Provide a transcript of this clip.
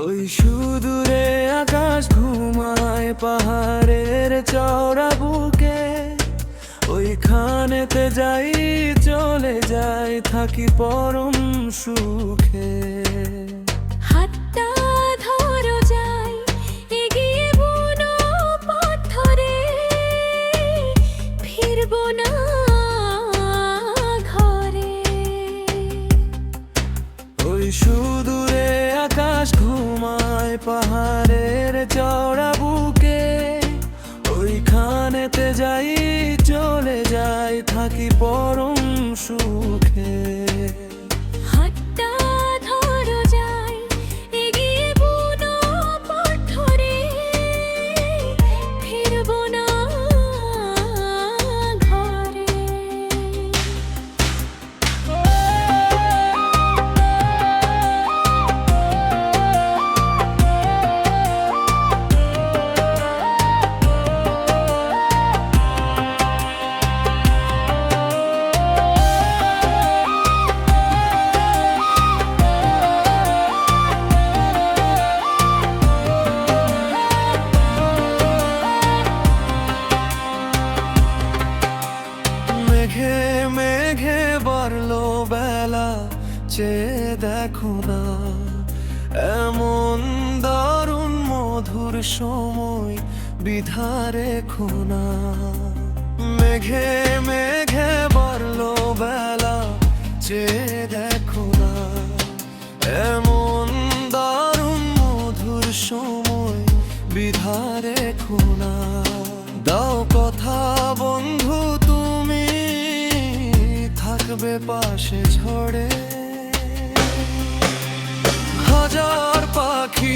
ওই সুদূরে আকাশ ঘুমায় পাহাড়ের চওড়া বুকে, ওইখানেতে যাই চলে যাই থাকি পরম সুখে। হাতটা ধরো যাই এগিয়ে বুনো পথ ধরে, ফিরবো না ঘরে। ওই সুদূরে আকাশ ঘুমায় পাহাড়ের চওড়া বুকে, ওইখানেতে যাই চলে যাই থাকি পরম সুখে। হাতটা ধরো যাই এগিয়ে বুনো পথ ধরে, ফিরবো না ঘরে। মেঘে মেঘে বাড়লো বেলা, চেয়ে দেখো না এমন দারুণ মধুর সময় বিধারে খোনা। মেঘে মেঘে বাড়লো বেলা, চেয়ে দেখো না এমন দারুণ মধুর সময় বিধারে খোনা। দাও কথা বন্ধু তুমি থাকবে পাশে ঝড়ে, হাজার পাখি